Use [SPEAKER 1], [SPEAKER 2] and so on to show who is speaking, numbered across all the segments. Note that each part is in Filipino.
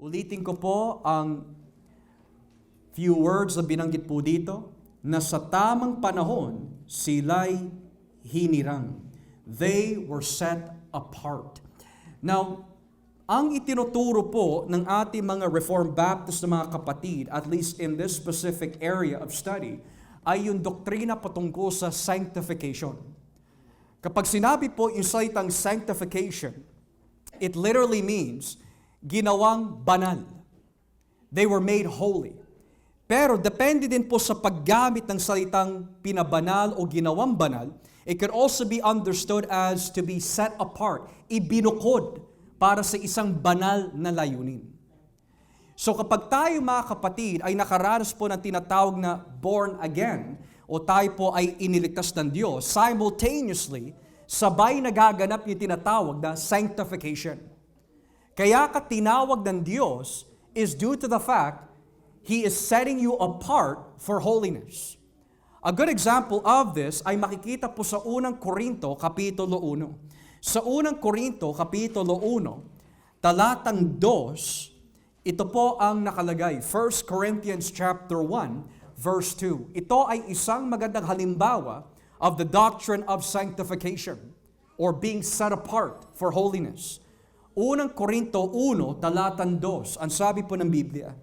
[SPEAKER 1] Ulitin ko po ang few words na binanggit po dito, na sa tamang panahon, sila'y hinirang. They were set apart. Now, ang itinuturo po ng ating mga Reformed Baptist na mga kapatid, at least in this specific area of study, ay yung doktrina patungkol sa sanctification. Kapag sinabi po yung salitang sanctification, it literally means ginawang banal. They were made holy. Pero depende din po sa paggamit ng salitang pinabanal o ginawang banal, it could also be understood as to be set apart, ibinukod para sa isang banal na layunin. So kapag tayo mga kapatid ay nakaranas po ng tinatawag na born again, o tayo po ay iniligtas ng Diyos, simultaneously, sabay nagaganap yung tinatawag na sanctification. Kaya ka tinawag ng Diyos is due to the fact He is setting you apart for holiness. A good example of this ay makikita po sa unang Korinto, Kapitulo 1. Sa unang Korinto, Kapitulo 1, talatang 2, ito po ang nakalagay. 1 Corinthians chapter 1, verse 2. Ito ay isang magandang halimbawa of the doctrine of sanctification or being set apart for holiness. Unang Korinto 1, talatang 2, ang sabi po ng Biblia,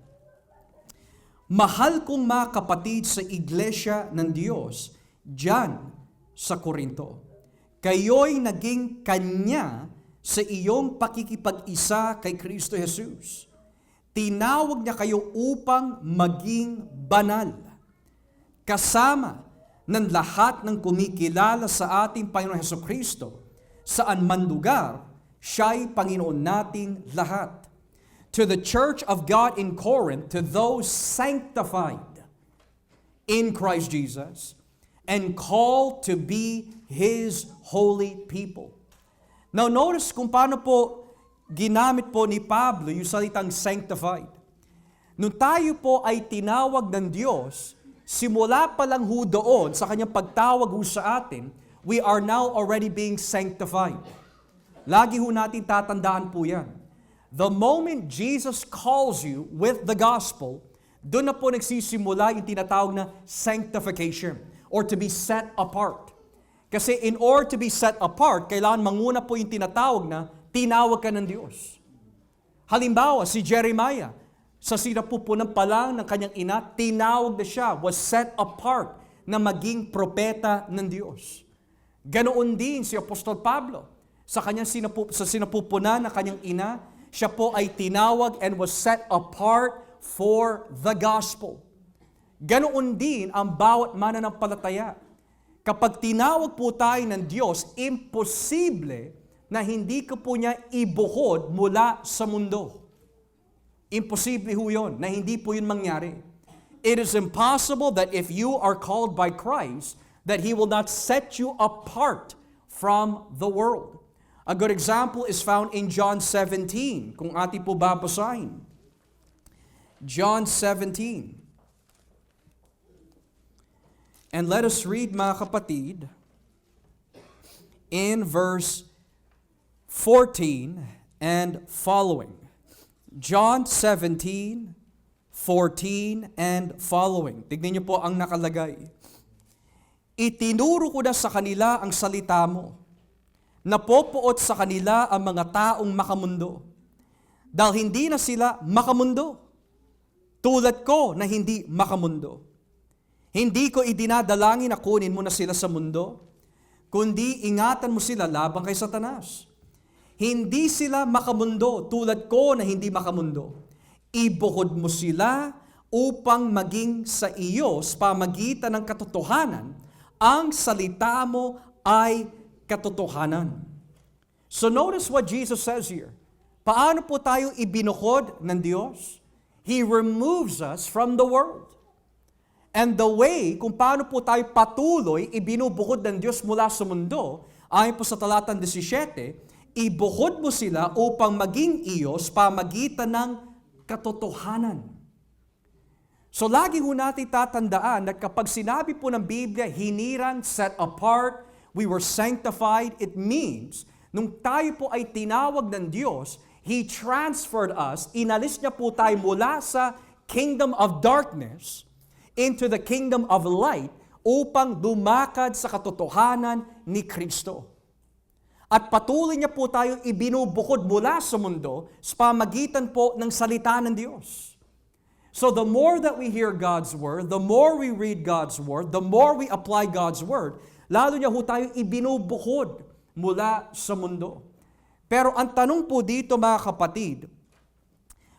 [SPEAKER 1] mahal kong mga kapatid sa iglesia ng Diyos, diyan sa Korinto. Kayo'y naging kanya sa iyong pakikipag-isa kay Kristo Jesus. Tinawag niya kayo upang maging banal. Kasama ng lahat ng kumikilala sa ating Panginoon Hesukristo, saan man lugar, siya'y Panginoon nating lahat. To the church of God in Corinth, to those sanctified in Christ Jesus and called to be His holy people. Now notice kung paano po ginamit po ni Pablo yung salitang sanctified. Nung tayo po ay tinawag ng Diyos, simula pa lang ho doon sa kanyang pagtawag ho sa atin, we are now already being sanctified. Lagi ho natin tatandaan po yan. The moment Jesus calls you with the gospel, doon na po nagsisimula yung tinatawag na sanctification or to be set apart. Kasi in order to be set apart, kailangan manguna po yung tinatawag na tinawag ka ng Diyos. Halimbawa, si Jeremiah, sa sinapupunan pa lang ng kanyang ina, tinawag na siya, was set apart na maging propeta ng Diyos. Ganoon din si Apostol Pablo, sa kanyang sinapupunan ng kanyang ina, siya po ay tinawag and was set apart for the gospel. Ganoon din ang bawat mananampalataya. Kapag tinawag po tayo ng Diyos, imposible na hindi ko po niya ibuhod mula sa mundo. Imposible ho yun, na hindi po yun mangyari. It is impossible that if you are called by Christ, that He will not set you apart from the world. A good example is found in John 17, kung ating po babasahin. John 17. And let us read, mga kapatid, in verse 14 and following. John 17, 14 and following. Tignan niyo po ang nakalagay. Itinuro ko na sa kanila ang salita mo. Napopuot sa kanila ang mga taong makamundo. Dahil hindi na sila makamundo. Tulad ko na hindi makamundo. Hindi ko idinadalangin na kunin mo na sila sa mundo, kundi ingatan mo sila laban kay Satanas. Hindi sila makamundo tulad ko na hindi makamundo. Ibukod mo sila upang maging sa iyo sa pamagitan ng katotohanan, ang salita mo ay katotohanan. So notice what Jesus says here. Paano po tayo ibinukod ng Diyos? He removes us from the world. And the way kung paano po tayo patuloy ibinubukod ng Diyos mula sa mundo, ayon po sa talatang 17, ibukod mo sila upang maging iyo sa pamagitan ng katotohanan. So lagi ho natin tatandaan na kapag sinabi po ng Biblia, hinirang, set apart, we were sanctified, it means, nung tayo po ay tinawag ng Diyos, He transferred us, inalis niya po tayo mula sa kingdom of darkness into the kingdom of light upang dumakad sa katotohanan ni Kristo. At patuloy niya po tayo ibinubukod mula sa mundo sa pamagitan po ng salita ng Diyos. So the more that we hear God's Word, the more we read God's Word, the more we apply God's Word, lalo niya po tayo ibinubukod mula sa mundo. Pero ang tanong po dito mga kapatid,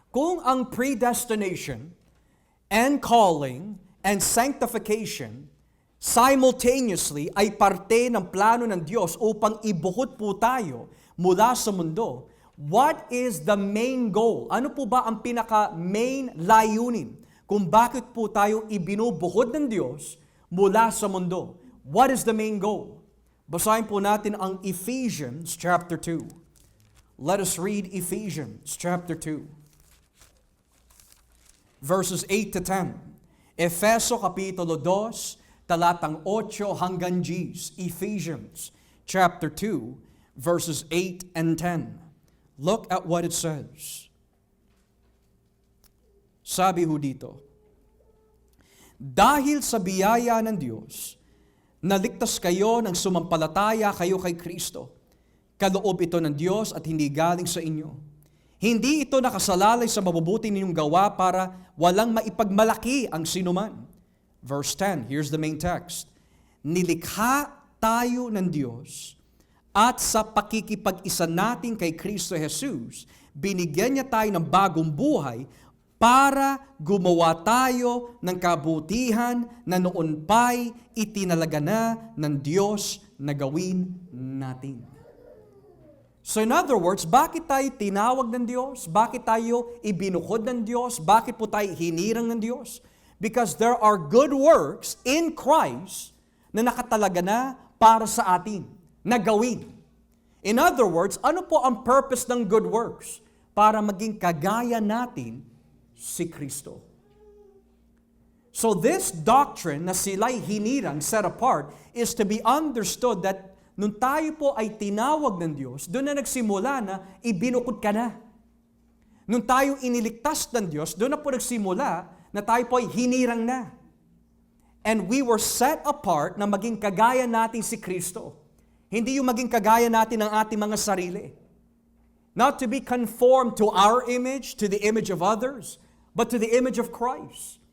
[SPEAKER 1] kung ang predestination and calling and sanctification simultaneously ay parte ng plano ng Diyos upang ibukod po tayo mula sa mundo, what is the main goal? Ano po ba ang pinaka-main layunin kung bakit po tayo ibinubukod ng Diyos mula sa mundo? What is the main goal? Basahin po natin ang Ephesians chapter 2. Let us read Ephesians chapter 2, verses 8 to 10. Efeso kapitulo 2, talatang 8 hanggang 10. Ephesians chapter 2, verses 8 and 10. Look at what it says. Sabi ho dito, dahil sa biyaya ng Diyos, naligtas kayo ng sumampalataya kayo kay Kristo. Kaloob ito ng Diyos at hindi galing sa inyo. Hindi ito nakasalalay sa mabubuti ninyong gawa para walang maipagmalaki ang sinuman. Verse 10, here's the main text. Nilikha tayo ng Diyos at sa pakikipag-isa natin kay Kristo Jesus, binigyan niya tayo ng bagong buhay para gumawa tayo ng kabutihan na noon pa'y itinalaga na ng Diyos na gawin natin. So in other words, bakit tayo tinawag ng Diyos? Bakit tayo ibinukod ng Diyos? Bakit po tayo hinirang ng Diyos? Because there are good works in Christ na nakatalaga na para sa atin, na gawin. In other words, ano po ang purpose ng good works? Para maging kagaya natin si Kristo. So this doctrine na sila'y hinirang, set apart, is to be understood that nung tayo po ay tinawag ng Diyos, doon na nagsimula na ibinukod ka na. Nung tayo iniligtas ng Diyos, doon na po nagsimula na tayo po ay hinirang na. And we were set apart na maging kagaya natin si Kristo. Hindi yung maging kagaya natin ng ating mga sarili. Not to be conformed to our image, to the image of others, but to the image of Christ.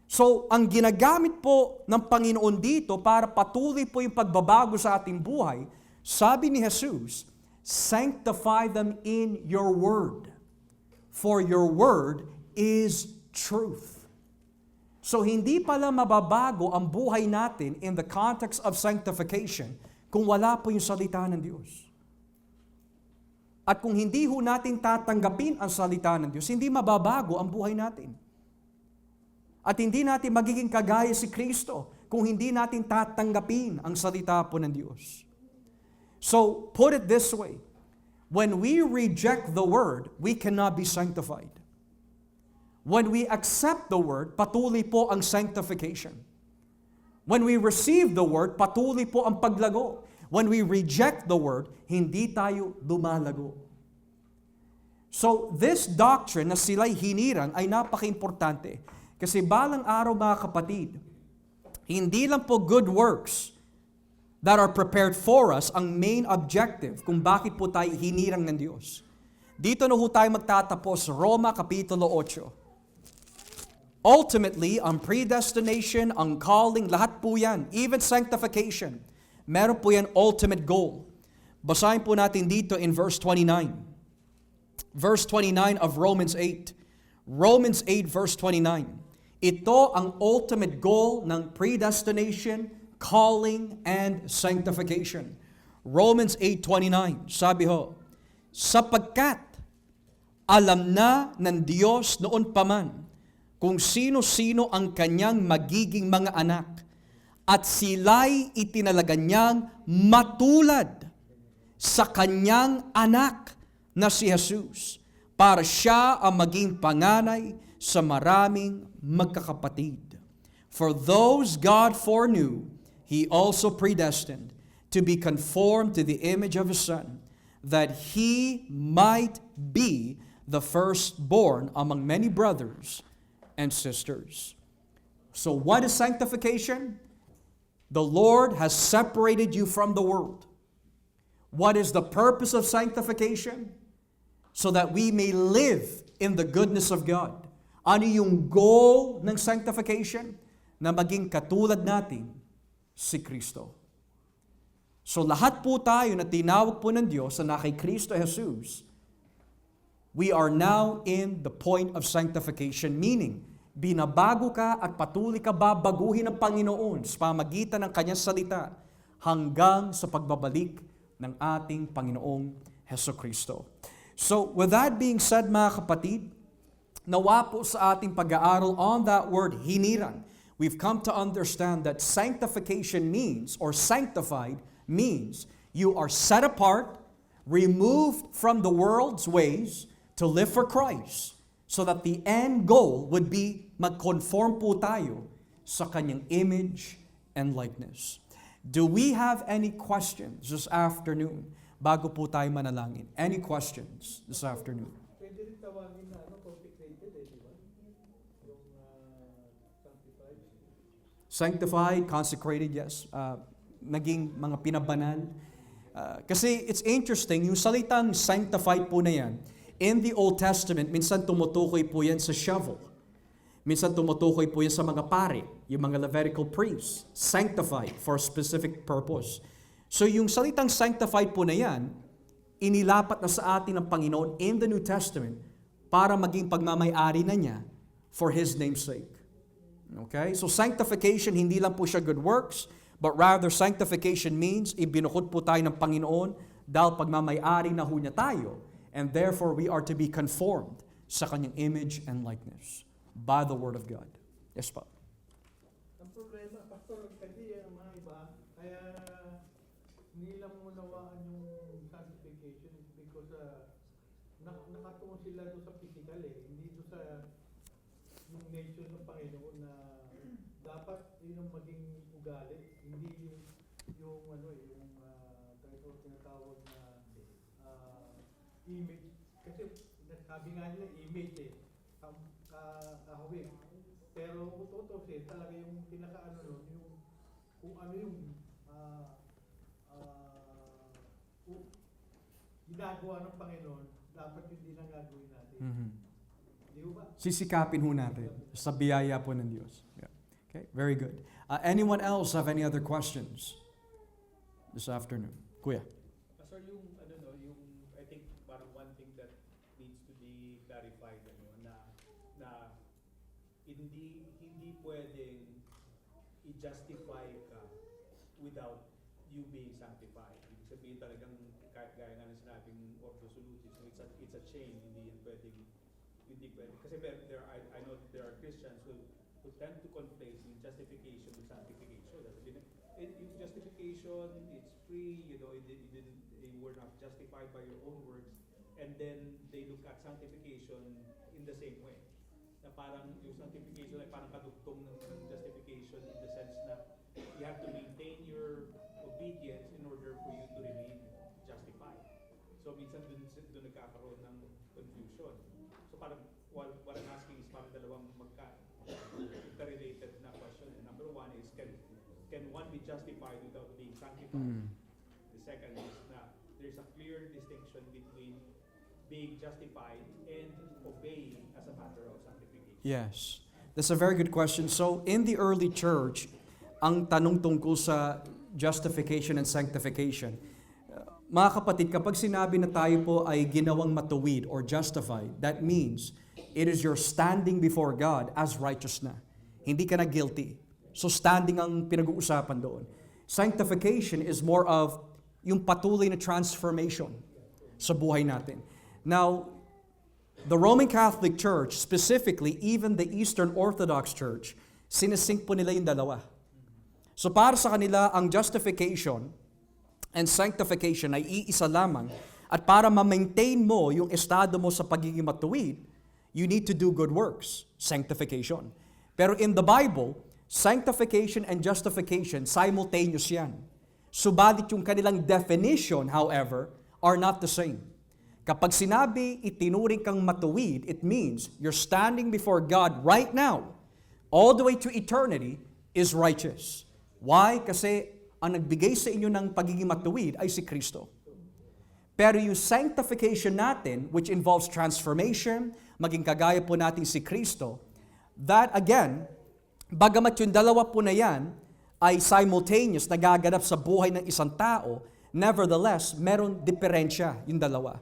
[SPEAKER 1] So, ang ginagamit po ng Panginoon dito para patuloy po yung pagbabago sa ating buhay, sabi ni Jesus, sanctify them in your word, for your word is truth. So, hindi pala mababago ang buhay natin in the context of sanctification kung wala po yung salita ng Diyos. At kung hindi ho natin tatanggapin ang salita ng Diyos, hindi mababago ang buhay natin. At hindi natin magiging kagaya si Kristo kung hindi natin tatanggapin ang salita po ng Diyos. So, put it this way. When we reject the Word, we cannot be sanctified. When we accept the Word, patuloy po ang sanctification. When we receive the Word, patuloy po ang paglago. When we reject the Word, hindi tayo lumalago. So, this doctrine na sila'y hinirang ay napaka-importante. Kasi balang araw mga kapatid, hindi lang po good works that are prepared for us ang main objective kung bakit po tayo hinirang ng Diyos. Dito na ho tayo magtatapos, Roma Kapitulo 8. Ultimately, ang predestination, ang calling, lahat po yan, even sanctification, meron po yan ultimate goal. Basahin po natin dito in verse 29. Verse 29 of Romans 8. Romans 8 verse 29. Ito ang ultimate goal ng predestination, calling, and sanctification. Romans 8:29, sabi ho, sapagkat alam na ng Diyos noon pa man kung sino-sino ang kanyang magiging mga anak, at sila'y itinalaga niyang matulad sa kanyang anak na si Jesus, para siya ang maging panganay sa maraming magkakapatid. For those God foreknew, He also predestined to be conformed to the image of His Son, that he might be the firstborn among many brothers and sisters. So what is sanctification? The Lord has separated you from the world. What is the purpose of sanctification? So that we may live in the goodness of God. Ano yung goal ng sanctification? Na maging katulad natin si Kristo. So lahat po tayo na tinawag po ng Diyos na kay Kristo Jesus, we are now in the point of sanctification, meaning binabago ka at patuloy ka babaguhin ng Panginoon sa pamagitan ng Kanyang salita hanggang sa pagbabalik ng ating Panginoong Hesukristo. So with that being said, mga kapatid, nawa po sa ating pag-aaral on that word, hinirang, we've come to understand that sanctification means, or sanctified means, you are set apart, removed from the world's ways to live for Christ, so that the end goal would be mag-conform po tayo sa Kanyang image and likeness. Do we have any questions this afternoon bago po tayo manalangin? Any questions this afternoon?
[SPEAKER 2] Pwede rin tawagin na consecrated di ba? Yung sanctified.
[SPEAKER 1] Sanctified, consecrated, yes. Naging mga pinabanal. Kasi it's interesting, yung salitang sanctified po na yan, in the Old Testament, minsan tumutukoy po yan sa shovel. Minsan tumutukoy po yan sa mga pari, yung mga Levitical priests, sanctified for a specific purpose. So yung salitang sanctified po na yan, inilapat na sa atin ng Panginoon in the New Testament para maging pagmamay-ari na niya for His name's sake. Okay? So sanctification, hindi lang po siya good works, but rather sanctification means ibinukod po tayo ng Panginoon dahil pagmamay-ari na ho niya tayo, and therefore we are to be conformed sa Kanyang image and likeness by the Word of God. Yes, pa.
[SPEAKER 2] Ang problema, Pastor, kasi ang mga iba, kaya hindi lang unawaan yung sanctification is because nakatungo sila doon sa physical hindi doon sa yung nature ng Panginoon na dapat yun ang maging ugali, hindi yung tinatawag na image. Kasi sabi nga nila image kahawig. Pero ututusin talaga yung pinaka yung kung ano yung ginagawa ng Panginoon, dapat hindi na gagawin natin.
[SPEAKER 1] Mm-hmm.
[SPEAKER 2] Di ba?
[SPEAKER 1] Sisikapin ho natin sa biyaya po ng Diyos. Yeah. Okay, very good. Anyone else have any other questions this afternoon? Kuya.
[SPEAKER 3] Pastor, yung I think parang one thing that needs to be clarified na hindi pwedeng i-justify ka without you being sanctified. Ibig sabihin talagang gaya nga ng sinabing ordo solutis, it's a chain, hindi pwede. Kasi I know there are Christians who tend to conflate yung justification with sanctification. Yung justification, it's free, you were not justified by your own works, and then they look at sanctification in the same way. Na parang yung sanctification ay parang kadugtong ng justification in the sense na you have to maintain your obedience in order for you to remain justified. So minsan dun nagkakaroon ng confusion. So parang what I'm asking is parang dalawang interrelated na question. Number one is can one be justified without being sanctified? The second is na there's a clear distinction between being justified and obeying as a matter of sanctification.
[SPEAKER 1] Yes. That's a very good question. So in the early church, ang tanong tungkol sa justification and sanctification, mga kapatid, kapag sinabi na tayo po ay ginawang matuwid or justified, that means it is your standing before God as righteous na. Hindi ka na guilty. So standing ang pinag-uusapan doon. Sanctification is more of yung patuloy na transformation sa buhay natin. Now, the Roman Catholic Church, specifically even the Eastern Orthodox Church, sinisync po nila yung dalawa. So para sa kanila, ang justification and sanctification ay iisa lamang. At para ma-maintain mo yung estado mo sa pagiging matuwid, you need to do good works, sanctification. Pero in the Bible, sanctification and justification, simultaneous yan. Subalit yung kanilang definition, however, are not the same. Kapag sinabi itinuring kang matuwid, it means you're standing before God right now, all the way to eternity, is righteous. Why? Kasi ang nagbigay sa inyo ng pagiging matuwid ay si Kristo. Pero yung sanctification natin, which involves transformation, maging kagaya po natin si Kristo, that again, bagamat yung dalawa po na yan ay simultaneous, nagaganap sa buhay ng isang tao, nevertheless, meron diferensya yung dalawa.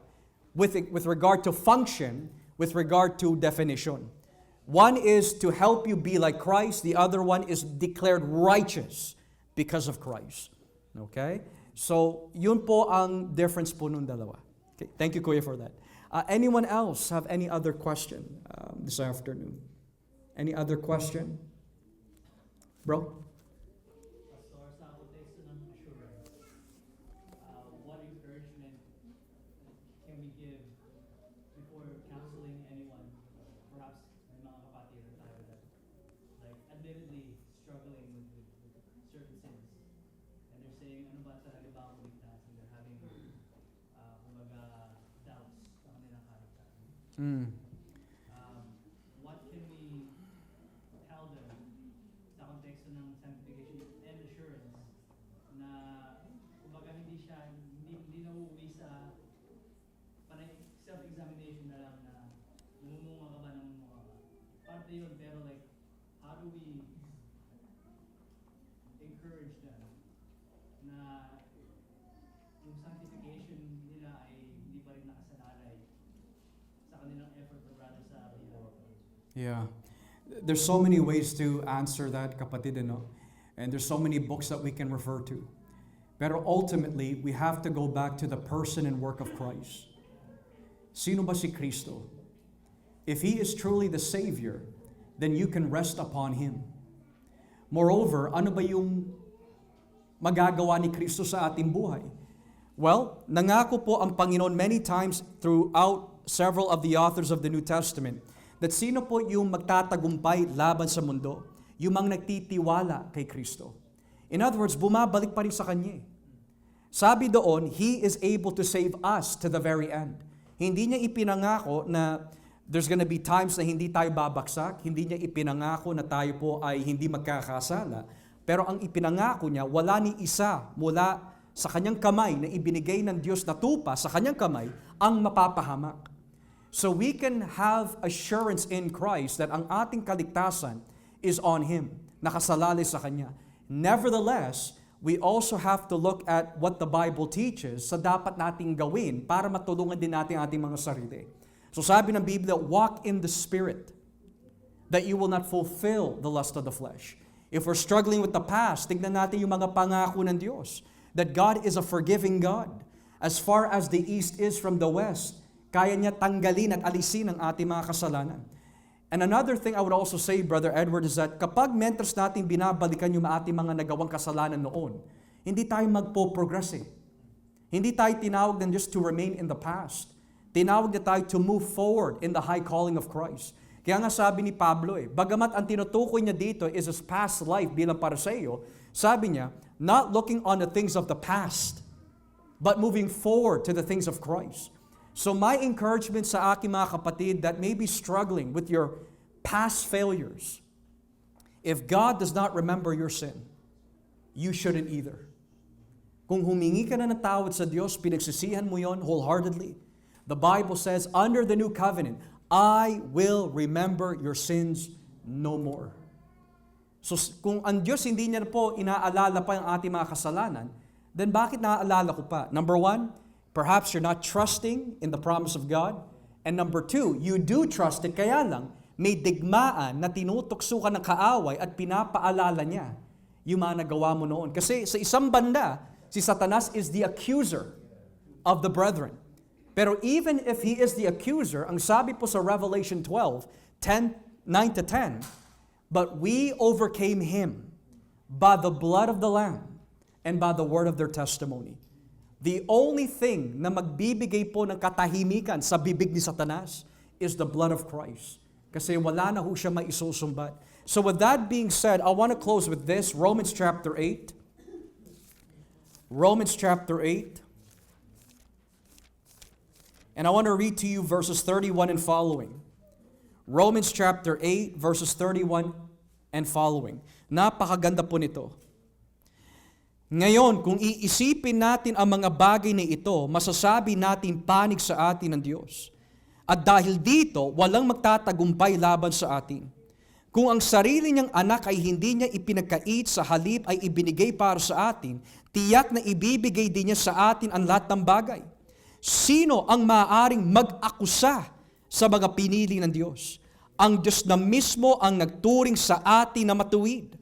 [SPEAKER 1] With regard to function, with regard to definition. One is to help you be like Christ, the other one is declared righteous because of Christ. Okay? So, yun po ang difference po nung dalawa. Okay, thank you, Kuya, for that. Anyone else have any other question this afternoon? Any other question? Bro?
[SPEAKER 4] Pastor, sa konteksto ng assurance, what encouragement can we give before counseling anyone, perhaps may mga kapatid na tayo that, like, admittedly struggling with certain sins, and they're saying, ano ba talaga ba ako ligtas, and they're having, kumbaga, doubts sa kanilang kaligtasan. What can we tell them sa konteksto ng sanctification and assurance na kumbaga hindi na uuwi sa self-examination na lang na namumunga ka ba, namumunga ka. Parte yun, pero like, how do we encourage them na yung sanctification nila ay hindi pa rin nakasalalay sa kanilang effort but rather sa bilang.
[SPEAKER 1] Yeah. There's so many ways to answer that, kapatid, no? And there's so many books that we can refer to. Pero ultimately, we have to go back to the person and work of Christ. Sino ba si Kristo? If He is truly the Savior, then you can rest upon Him. Moreover, ano ba yung magagawa ni Kristo sa ating buhay? Well, nangako po ang Panginoon many times throughout several of the authors of the New Testament that sino po yung magtatagumpay laban sa mundo? Yung mga nagtitiwala kay Kristo. In other words, bumabalik pa rin sa Kanya. Sabi doon, He is able to save us to the very end. Hindi niya ipinangako na there's gonna be times na hindi tayo babaksak. Hindi niya ipinangako na tayo po ay hindi magkakasala. Pero ang ipinangako niya, wala ni isa mula sa Kanyang kamay na ibinigay ng Diyos na tupa sa Kanyang kamay ang mapapahamak. So we can have assurance in Christ that ang ating kaligtasan is on Him, nakasalalay sa Kanya. Nevertheless, we also have to look at what the Bible teaches sa dapat nating gawin para matulungan din natin ating mga sarili. So sabi ng Biblia, walk in the Spirit, that you will not fulfill the lust of the flesh. If we're struggling with the past, tignan natin yung mga pangako ng Diyos, that God is a forgiving God. As far as the east is from the west, kaya niya tanggalin at alisin ang ating mga kasalanan. And another thing I would also say, Brother Edward, is that kapag mentors natin binabalikan yung ating mga nagawang kasalanan noon, hindi tayo magpo-progress eh. Hindi tayo tinawag ng Diyos to remain in the past. Tinawag na tayo to move forward in the high calling of Christ. Kaya nga sabi ni Pablo bagamat ang tinutukoy niya dito is his past life bilang para sa iyo, sabi niya, not looking on the things of the past, but moving forward to the things of Christ. So my encouragement sa aking mga kapatid that may be struggling with your past failures, if God does not remember your sin, you shouldn't either. Kung humingi ka na ng tawad sa Diyos, pinagsisihan mo yon wholeheartedly. The Bible says, under the new covenant, I will remember your sins no more. So kung ang Diyos hindi niya po inaalala pa ang ating mga kasalanan, then bakit naaalala ko pa? Number one, perhaps you're not trusting in the promise of God. And number two, you do trust it, kaya lang may digmaan na tinutukso ka ng kaaway at pinapaalala niya yung mga nagawa mo noon. Kasi sa isang banda, si Satanas is the accuser of the brethren. Pero even if he is the accuser, ang sabi po sa Revelation 12:9-10, but we overcame him by the blood of the Lamb and by the word of their testimony. The only thing na magbibigay po ng katahimikan sa bibig ni Satanas is the blood of Christ. Kasi wala na ho siya maisusumbat. So with that being said, I want to close with this, Romans chapter 8. Romans chapter 8. And I want to read to you verses 31 and following. Romans chapter 8, verses 31 and following. Napakaganda po nito. Ngayon, kung iisipin natin ang mga bagay na ito, masasabi natin panig sa atin ng Diyos. At dahil dito, walang magtatagumpay laban sa atin. Kung ang sarili niyang anak ay hindi niya ipinagkait, sa halip ay ibinigay para sa atin, tiyak na ibibigay din niya sa atin ang lahat ng bagay. Sino ang maaaring mag-akusa sa mga pinili ng Diyos? Ang Diyos na mismo ang nagturing sa atin na matuwid.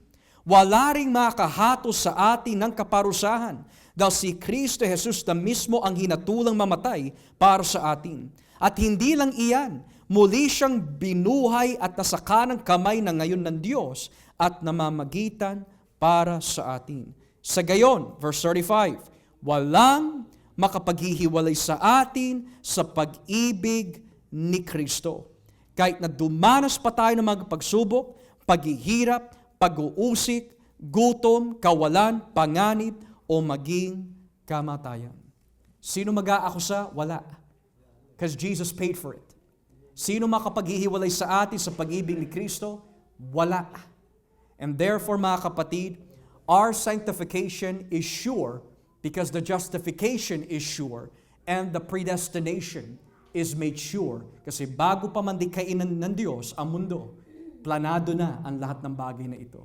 [SPEAKER 1] Wala ring makahatos sa atin ng kaparusahan dahil si Kristo Jesus na mismo ang hinatulang mamatay para sa atin. At hindi lang iyan, muli siyang binuhay at nasa kanang kamay na ngayon ng Diyos at namamagitan para sa atin. Sa gayon, verse 35, walang makapaghihiwalay sa atin sa pag-ibig ni Kristo. Kahit na dumanas pa tayo ng mga pagsubok, paghihirap, pag-uusik, gutom, kawalan, panganib, o maging kamatayan. Sino mag-aakusa? Wala. Because Jesus paid for it. Sino makapaghihiwalay sa atin sa pag-ibig ni Kristo? Wala. And therefore, mga kapatid, our sanctification is sure because the justification is sure and the predestination is made sure. Kasi bago pa man dikainan ng Diyos ang mundo, planado na ang lahat ng bagay na ito.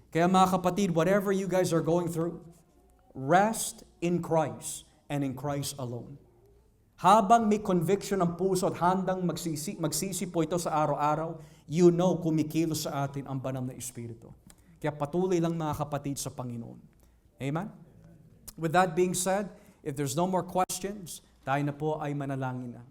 [SPEAKER 1] Kaya mga kapatid, whatever you guys are going through, rest in Christ and in Christ alone. Habang may conviction ng puso at handang magsisi po ito sa araw-araw, you know kumikilos sa atin ang banal na Espiritu. Kaya patuloy lang mga kapatid sa Panginoon. Amen? With that being said, if there's no more questions, tayo na po ay manalangin na.